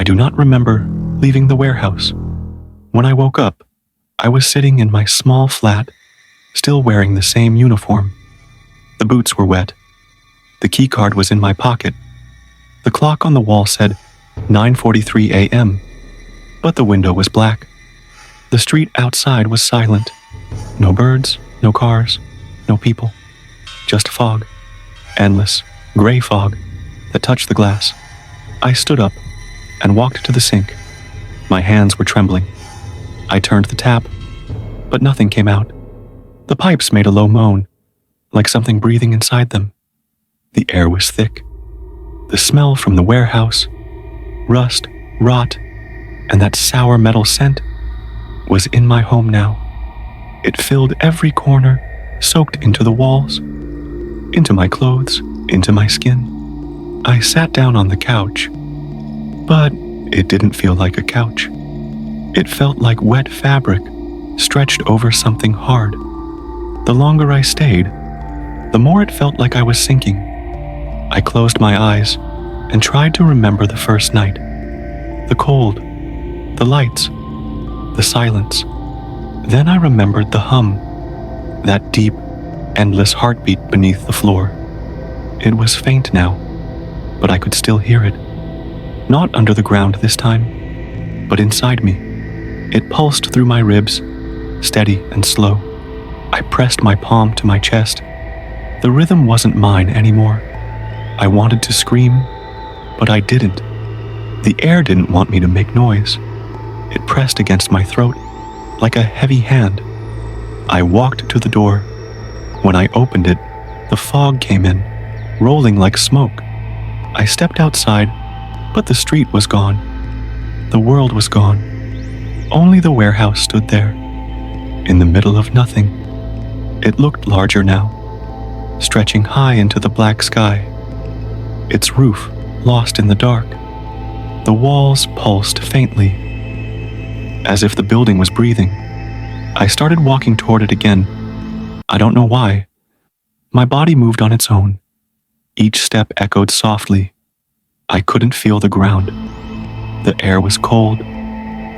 I do not remember leaving the warehouse. When I woke up, I was sitting in my small flat, still wearing the same uniform. The boots were wet. The key card was in my pocket. The clock on the wall said 9:43 a.m., but the window was black. The street outside was silent. No birds, no cars, no people. Just fog. Endless, gray fog that touched the glass. I stood up and walked to the sink. My hands were trembling. I turned the tap, but nothing came out. The pipes made a low moan, like something breathing inside them. The air was thick. The smell from the warehouse, rust, rot, and that sour metal scent was in my home now. It filled every corner, soaked into the walls, into my clothes, into my skin. I sat down on the couch, but it didn't feel like a couch. It felt like wet fabric stretched over something hard. The longer I stayed, the more it felt like I was sinking. I closed my eyes and tried to remember the first night. The cold, the lights, the silence. Then I remembered the hum, that deep, endless heartbeat beneath the floor. It was faint now, but I could still hear it. Not under the ground this time, but inside me. It pulsed through my ribs, steady and slow. I pressed my palm to my chest. The rhythm wasn't mine anymore. I wanted to scream, but I didn't. The air didn't want me to make noise. It pressed against my throat like a heavy hand. I walked to the door. When I opened it, the fog came in, rolling like smoke. I stepped outside, but the street was gone. The world was gone. Only the warehouse stood there, in the middle of nothing. It looked larger now, stretching high into the black sky. Its roof lost in the dark. The walls pulsed faintly, as if the building was breathing. I started walking toward it again. I don't know why. My body moved on its own. Each step echoed softly. I couldn't feel the ground. The air was cold,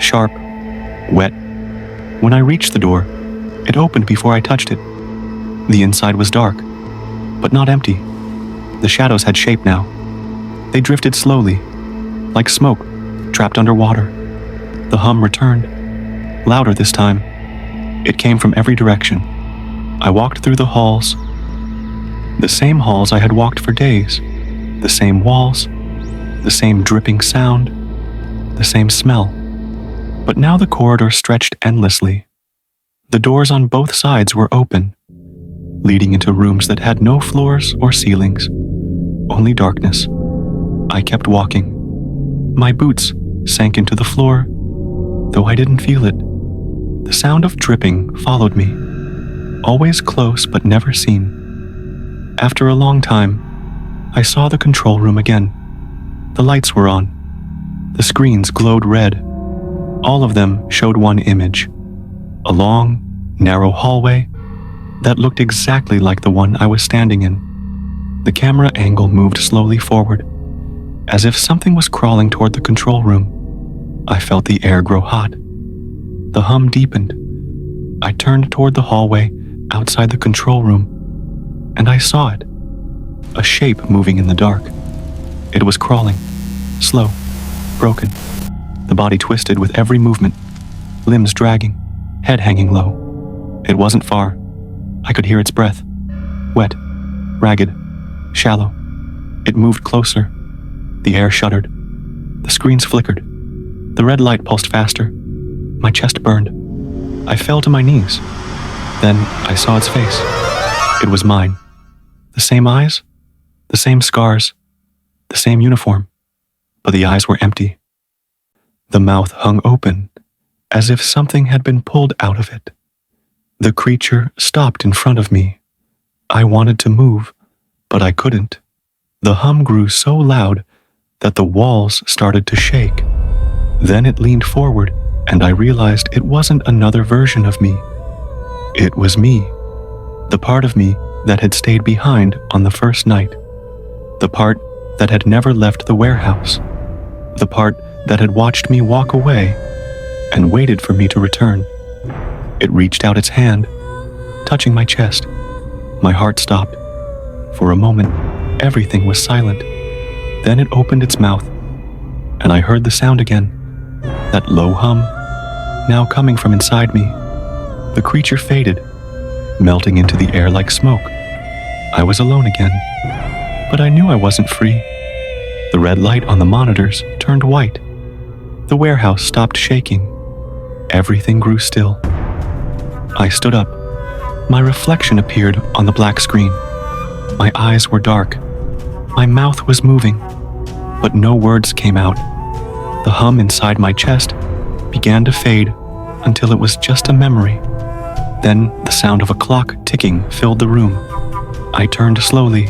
sharp, wet. When I reached the door, it opened before I touched it. The inside was dark, but not empty. The shadows had shape now. They drifted slowly, like smoke trapped underwater. The hum returned, louder this time. It came from every direction. I walked through the halls, the same halls I had walked for days, the same walls, the same dripping sound, the same smell. But now the corridor stretched endlessly. The doors on both sides were open, leading into rooms that had no floors or ceilings, only darkness. I kept walking. My boots sank into the floor, though I didn't feel it. The sound of dripping followed me, always close but never seen. After a long time, I saw the control room again. The lights were on. The screens glowed red. All of them showed one image, a long, narrow hallway that looked exactly like the one I was standing in. The camera angle moved slowly forward, as if something was crawling toward the control room. I felt the air grow hot. The hum deepened. I turned toward the hallway outside the control room, and I saw it, a shape moving in the dark. It was crawling, slow, broken. The body twisted with every movement, limbs dragging, head hanging low. It wasn't far. I could hear its breath, wet, ragged, shallow. It moved closer. The air shuddered. The screens flickered. The red light pulsed faster. My chest burned. I fell to my knees. Then I saw its face. It was mine. The same eyes, the same scars, the same uniform, but the eyes were empty. The mouth hung open, as if something had been pulled out of it. The creature stopped in front of me. I wanted to move, but I couldn't. The hum grew so loud that the walls started to shake. Then it leaned forward, and I realized it wasn't another version of me. It was me, the part of me that had stayed behind on the first night, the part that had never left the warehouse, the part that had watched me walk away and waited for me to return. It reached out its hand, touching my chest. My heart stopped. For a moment, everything was silent. Then it opened its mouth, and I heard the sound again, that low hum, now coming from inside me. The creature faded, melting into the air like smoke. I was alone again, but I knew I wasn't free. The red light on the monitors turned white. The warehouse stopped shaking. Everything grew still. I stood up. My reflection appeared on the black screen. My eyes were dark. My mouth was moving, but no words came out. The hum inside my chest began to fade until it was just a memory. Then the sound of a clock ticking filled the room. I turned slowly.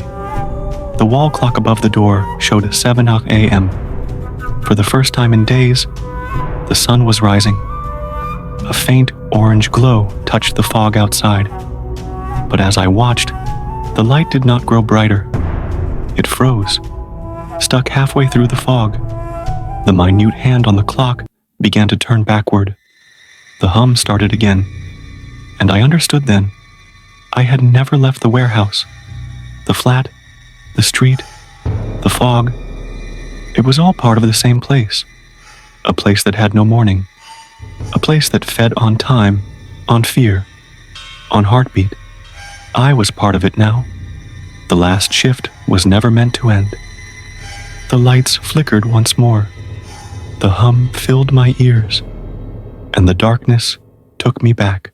The wall clock above the door showed 7 a.m. For the first time in days, the sun was rising. A faint orange glow touched the fog outside. But as I watched, the light did not grow brighter. It froze, stuck halfway through the fog. The minute hand on the clock began to turn backward. The hum started again, and I understood then. I had never left the warehouse. The flat, the street, the fog. It was all part of the same place. A place that had no morning. A place that fed on time, on fear, on heartbeat. I was part of it now. The last shift was never meant to end. The lights flickered once more. The hum filled my ears, and the darkness took me back.